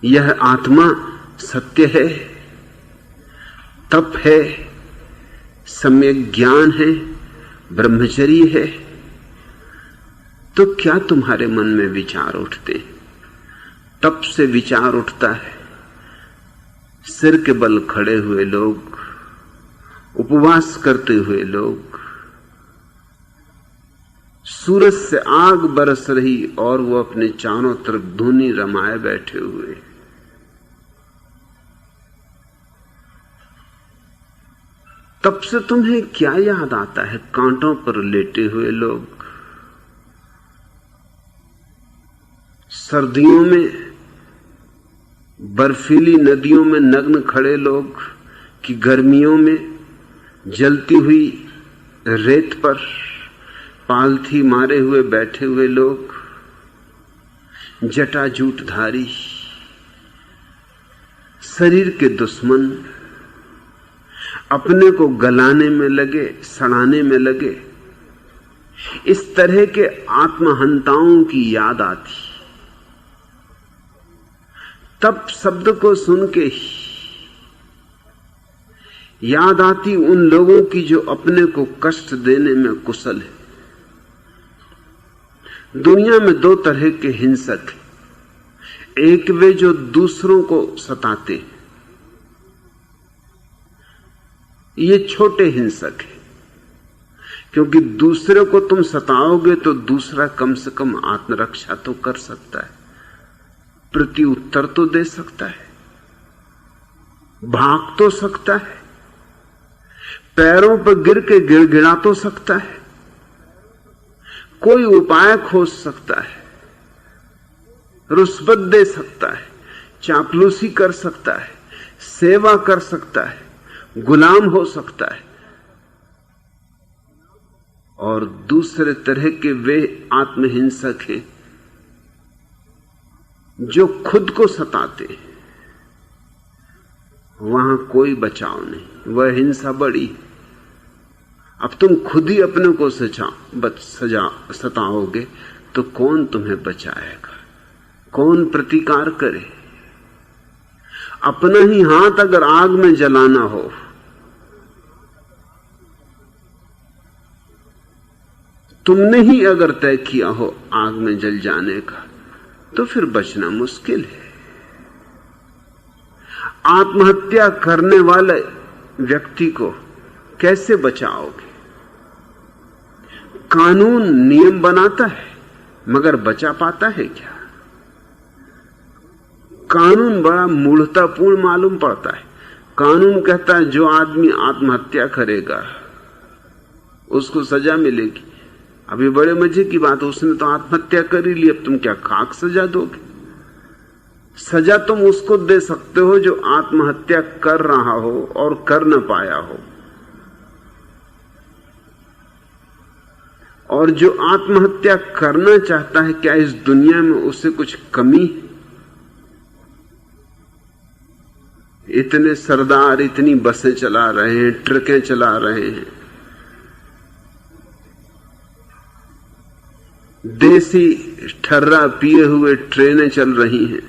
यह आत्मा सत्य है, तप है, सम्यक ज्ञान है, ब्रह्मचर्य है, तो क्या तुम्हारे मन में विचार उठते? तप से विचार उठता है। सिर के बल खड़े हुए लोग, उपवास करते हुए लोग, सूरज से आग बरस रही और वो अपने चारों तरफ धुनी रमाए बैठे हुए। तब से तुम्हें क्या याद आता है? कांटों पर लेटे हुए लोग, सर्दियों में बर्फीली नदियों में नग्न खड़े लोग, कि गर्मियों में जलती हुई रेत पर पालथी मारे हुए बैठे हुए लोग, जटाजूटधारी, शरीर के दुश्मन, अपने को गलाने में लगे, सड़ाने में लगे, इस तरह के आत्महंताओं की याद आती। तब शब्द को सुन के ही याद आती उन लोगों की जो अपने को कष्ट देने में कुशल है। दुनिया में दो तरह के हिंसक हैं। एक वे जो दूसरों को सताते हैं, ये छोटे हिंसक हैं, क्योंकि दूसरे को तुम सताओगे तो दूसरा कम से कम आत्मरक्षा तो कर सकता है, प्रति उत्तर तो दे सकता है, भाग तो सकता है, पैरों पर गिर के गिड़गिड़ा तो सकता है, कोई उपाय खोज सकता है, रुस्बत दे सकता है, चापलूसी कर सकता है, सेवा कर सकता है, गुलाम हो सकता है। और दूसरे तरह के वे आत्महिंसक हैं जो खुद को सताते हैं। वहां कोई बचाव नहीं, वह हिंसा बड़ी। अब तुम खुद ही अपने को सताओगे तो कौन तुम्हें बचाएगा, कौन प्रतिकार करे? अपना ही हाथ अगर आग में जलाना हो तुमने ही अगर तय किया हो आग में जल जाने का, तो फिर बचना मुश्किल है। आत्महत्या करने वाले व्यक्ति को कैसे बचाओगे? कानून नियम बनाता है मगर बचा पाता है क्या? कानून बड़ा मूढ़तापूर्ण मालूम पड़ता है। कानून कहता है जो आदमी आत्महत्या करेगा उसको सजा मिलेगी। अभी बड़े मजे की बात है, उसने तो आत्महत्या कर ही ली, अब तुम क्या खाक सजा दोगे? सजा तुम उसको दे सकते हो जो आत्महत्या कर रहा हो और कर न पाया हो, और जो आत्महत्या करना चाहता है, क्या इस दुनिया में उससे कुछ कमी है? इतने सरदार इतनी बसें चला रहे हैं, ट्रकें चला रहे हैं, देसी ठर्रा पिए हुए ट्रेनें चल रही हैं,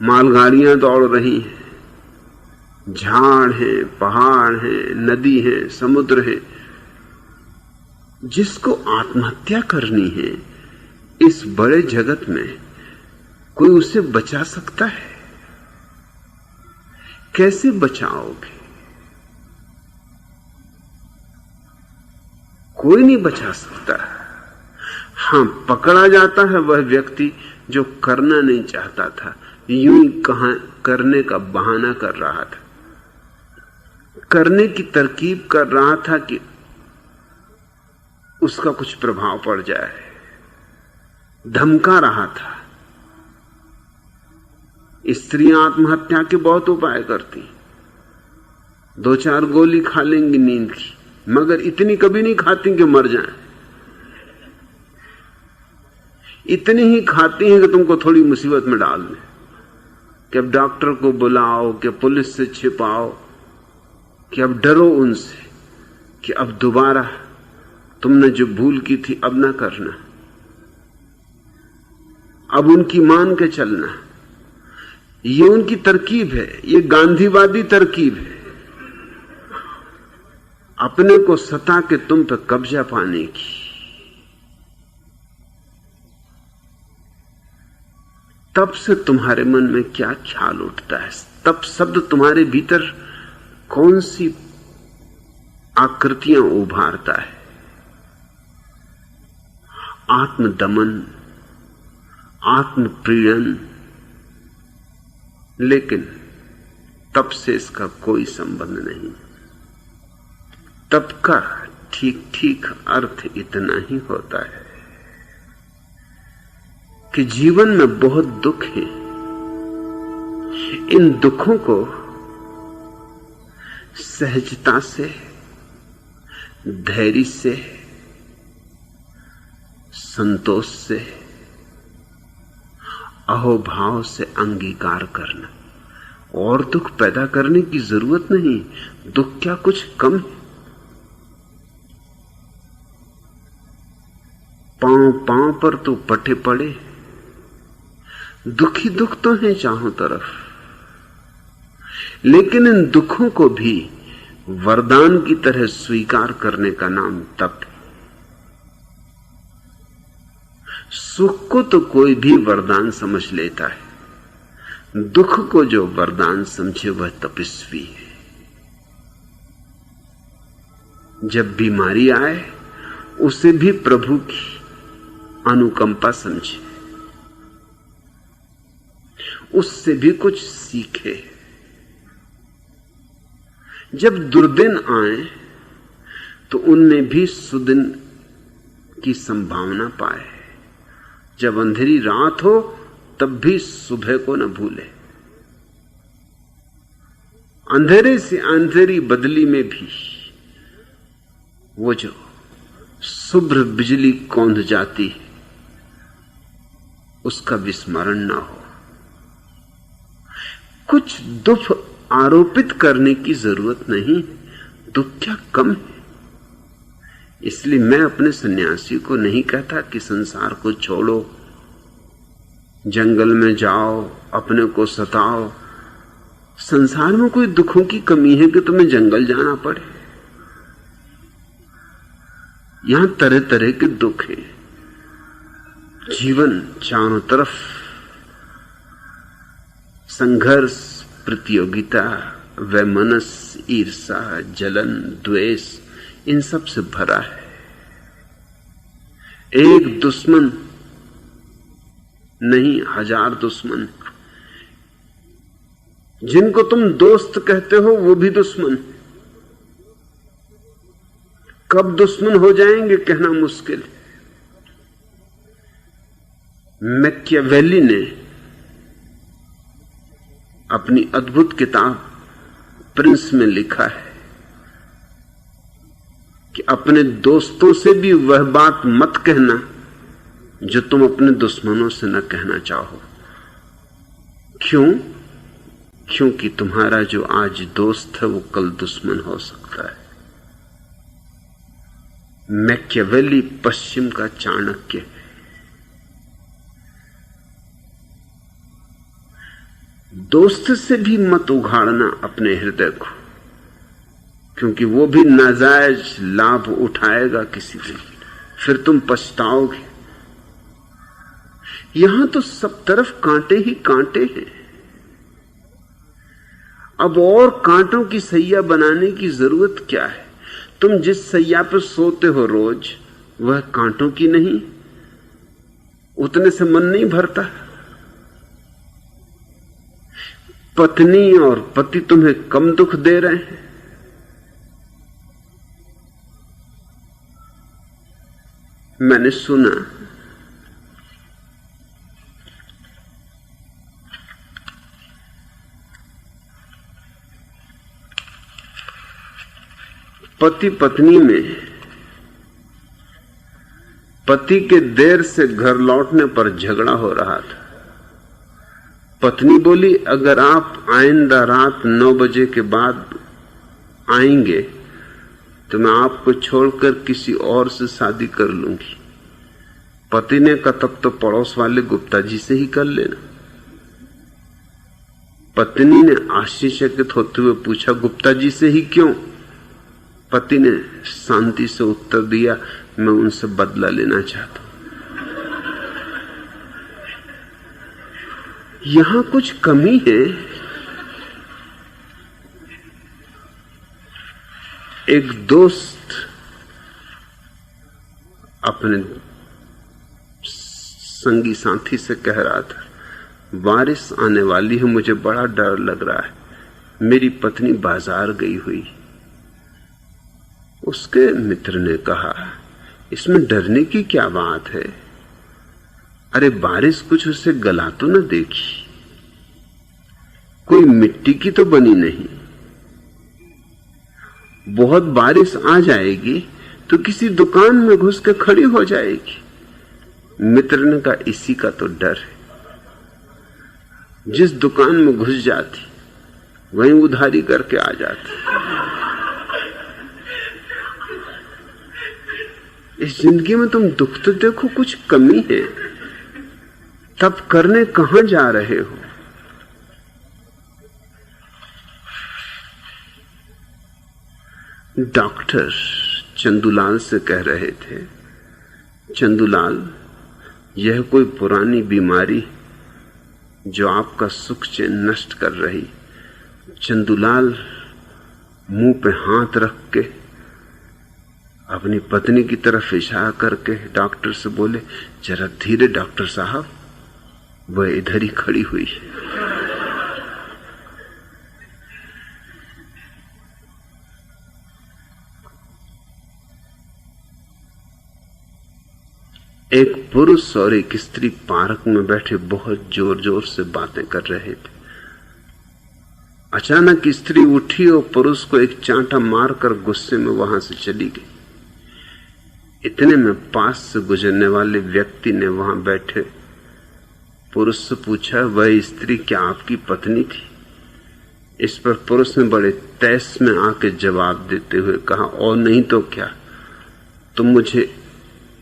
मालगाड़ियां दौड़ रही हैं, झाड़ हैं, पहाड़ हैं, नदी है, समुद्र है। जिसको आत्महत्या करनी है इस बड़े जगत में, कोई उसे बचा सकता है? कैसे बचाओगे? कोई नहीं बचा सकता। हां, पकड़ा जाता है वह व्यक्ति जो करना नहीं चाहता था, यूं ही कहां करने का बहाना कर रहा था, करने की तरकीब कर रहा था कि उसका कुछ प्रभाव पड़ जाए, धमका रहा था। स्त्रियां आत्महत्या के बहुत उपाय करती, 2-4 गोली खा लेंगी नींद की, मगर इतनी कभी नहीं खाती कि मर जाएं। इतनी ही खाती हैं कि तुमको थोड़ी मुसीबत में डाल दें, कि अब डॉक्टर को बुलाओ, कि पुलिस से छिपाओ, कि अब डरो उनसे, कि अब दोबारा तुमने जो भूल की थी अब ना करना। अब उनकी मान के चलना, ये उनकी तरकीब है, ये गांधीवादी तरकीब है, अपने को सता के तुम पे कब्जा पाने की। तब से तुम्हारे मन में क्या ख्याल उठता है, तब शब्द तुम्हारे भीतर कौन सी आकृतियां उभारता है? आत्मदमन, आत्मप्रीणन। लेकिन तब से इसका कोई संबंध नहीं। तब का ठीक ठीक अर्थ इतना ही होता है कि जीवन में बहुत दुख है, इन दुखों को सहजता से, धैर्य से, संतोष से, अहोभाव से अंगीकार करना। और दुख पैदा करने की जरूरत नहीं। दुख क्या कुछ कम है? पांव पांव पर तो पटे पड़े, दुखी दुख तो हैं चारों तरफ। लेकिन इन दुखों को भी वरदान की तरह स्वीकार करने का नाम तप है। सुख को तो कोई भी वरदान समझ लेता है, दुख को जो वरदान समझे वह तपस्वी है। जब बीमारी आए उसे भी प्रभु की अनुकंपा समझे, उससे भी कुछ सीखे। जब दुर्दिन आए तो उनमें भी सुदिन की संभावना पाए। जब अंधेरी रात हो तब भी सुबह को न भूले। अंधेरे से अंधेरी बदली में भी वो जो शुभ्र बिजली कौंध जाती है उसका विस्मरण ना हो। कुछ दुख आरोपित करने की जरूरत नहीं। दुख क्या कम है? इसलिए मैं अपने सन्यासी को नहीं कहता कि संसार को छोड़ो, जंगल में जाओ, अपने को सताओ। संसार में कोई दुखों की कमी है कि तुम्हें जंगल जाना पड़े? यहां तरह तरह के दुख हैं। जीवन चारों तरफ संघर्ष, प्रतियोगिता, वैमनस्य, ईर्षा, जलन, द्वेष, इन सब से भरा है। एक दुश्मन नहीं, हजार दुश्मन। जिनको तुम दोस्त कहते हो वो भी दुश्मन। कब दुश्मन हो जाएंगे कहना मुश्किल है। मैकियावेली ने अपनी अद्भुत किताब प्रिंस में लिखा है कि अपने दोस्तों से भी वह बात मत कहना जो तुम अपने दुश्मनों से न कहना चाहो। क्यों? क्योंकि तुम्हारा जो आज दोस्त है वो कल दुश्मन हो सकता है। मैकियावेली पश्चिम का चाणक्य है। दोस्त से भी मत उघाड़ना अपने हृदय को, क्योंकि वो भी नाजायज लाभ उठाएगा किसी दिन, फिर तुम पछताओगे। यहां तो सब तरफ कांटे ही कांटे हैं। अब और कांटों की सैया बनाने की जरूरत क्या है? तुम जिस सैया पर सोते हो रोज वह कांटों की नहीं, उतने से मन नहीं भरता। पत्नी और पति तुम्हें कम दुख दे रहे हैं। मैंने सुना पति पत्नी में पति के देर से घर लौटने पर झगड़ा हो रहा था। पत्नी बोली, अगर आप आइंदा रात 9 बजे के बाद आएंगे तो मैं आपको छोड़कर किसी और से शादी कर लूंगी। पति ने कहा तब तो पड़ोस वाले गुप्ता जी से ही कर लेना। पत्नी ने आश्चर्यचकित होते हुए पूछा, गुप्ता जी से ही क्यों? पति ने शांति से उत्तर दिया, मैं उनसे बदला लेना चाहता हूं। यहां कुछ कमी है। एक दोस्त अपने संगी साथी से कह रहा था, बारिश आने वाली है, मुझे बड़ा डर लग रहा है, मेरी पत्नी बाजार गई हुई। उसके मित्र ने कहा, इसमें डरने की क्या बात है? अरे बारिश कुछ उसे गला तो न देखी, कोई मिट्टी की तो बनी नहीं। बहुत बारिश आ जाएगी तो किसी दुकान में घुस के खड़ी हो जाएगी। मित्र ने कहा, इसी का तो डर है। जिस दुकान में घुस जाती वहीं उधारी करके आ जाती। इस जिंदगी में तुम दुख तो देखो, कुछ कमी है, तब करने कहां जा रहे हो? डॉक्टर चंदूलाल से कह रहे थे, चंदूलाल, यह कोई पुरानी बीमारी जो आपका सुख चैन नष्ट कर रही। चंदूलाल मुंह पे हाथ रख के अपनी पत्नी की तरफ इशारा करके डॉक्टर से बोले, जरा धीरे डॉक्टर साहब, वह इधर ही खड़ी हुई है। एक पुरुष और एक स्त्री पार्क में बैठे बहुत जोर जोर से बातें कर रहे थे। अचानक स्त्री उठी और पुरुष को एक चांटा मारकर गुस्से में वहां से चली गई। इतने में पास से गुजरने वाले व्यक्ति ने वहां बैठे पुरुष से पूछा, वह स्त्री क्या आपकी पत्नी थी? इस पर पुरुष ने बड़े तैस में आके जवाब देते हुए कहा, और नहीं तो क्या, तुम मुझे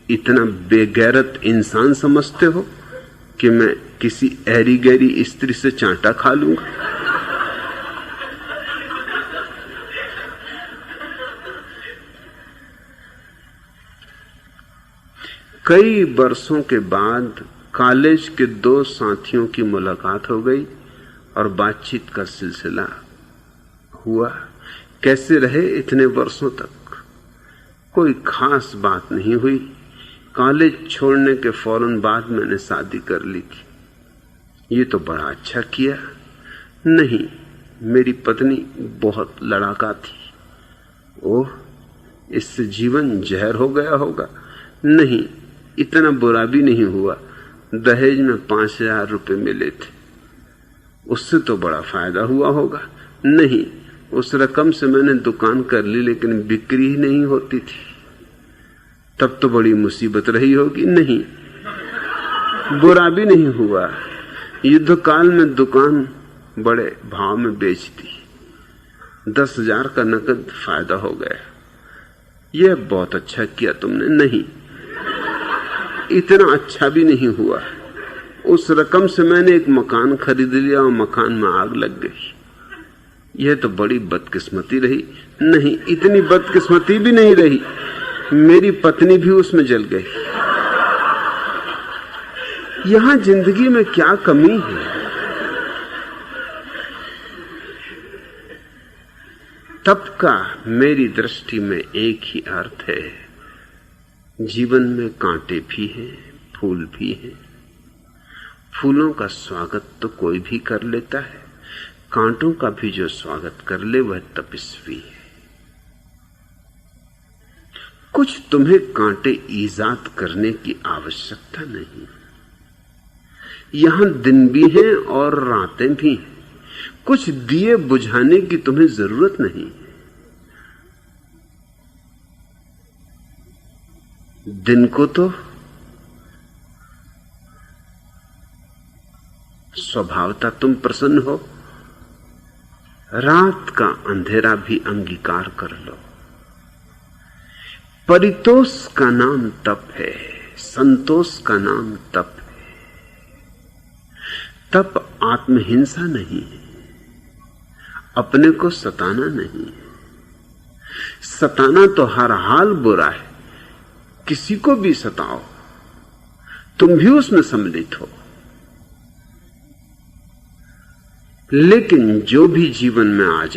इतना बेगैरत इंसान समझते हो कि मैं किसी ऐरी गैरी स्त्री से चांटा खा लूंगा? कई वर्षों के बाद कॉलेज के दो साथियों की मुलाकात हो गई और बातचीत का सिलसिला हुआ। कैसे रहे इतने वर्षों तक? कोई खास बात नहीं हुई। कॉलेज छोड़ने के फौरन बाद मैंने शादी कर ली थी। ये तो बड़ा अच्छा किया। नहीं, मेरी पत्नी बहुत लड़ाका थी। ओह, इससे जीवन जहर हो गया होगा। नहीं, इतना बुरा भी नहीं हुआ। दहेज में 5,000 रुपए मिले थे, उससे तो बड़ा फायदा हुआ होगा। नहीं, उस रकम से मैंने दुकान कर ली, लेकिन बिक्री ही नहीं होती थी, तब तो बड़ी मुसीबत रही होगी। नहीं, बुरा भी नहीं हुआ। युद्ध काल में दुकान बड़े भाव में बेचती, 10,000 का नकद फायदा हो गया। यह बहुत अच्छा किया तुमने। नहीं, इतना अच्छा भी नहीं हुआ। उस रकम से मैंने एक मकान खरीद लिया और मकान में आग लग गई। यह तो बड़ी बदकिस्मती रही। नहीं, इतनी बदकिस्मती भी नहीं रही, मेरी पत्नी भी उसमें जल गई। यहां जिंदगी में क्या कमी है? तब का मेरी दृष्टि में एक ही अर्थ है, जीवन में कांटे भी हैं, फूल भी हैं। फूलों का स्वागत तो कोई भी कर लेता है, कांटों का भी जो स्वागत कर ले वह तपस्वी है। कुछ तुम्हें कांटे ईजाद करने की आवश्यकता नहीं। यहां दिन भी हैं और रातें भी हैं। कुछ दिए बुझाने की तुम्हें जरूरत नहीं। दिन को तो स्वभावतः तुम प्रसन्न हो, रात का अंधेरा भी अंगीकार कर लो। परितोष का नाम तप है। संतोष का नाम तप है। तप आत्महिंसा नहीं है, अपने को सताना नहीं है। सताना तो हर हाल बुरा है, किसी को भी सताओ तुम भी उसमें सम्मिलित हो। लेकिन जो भी जीवन में आ जाए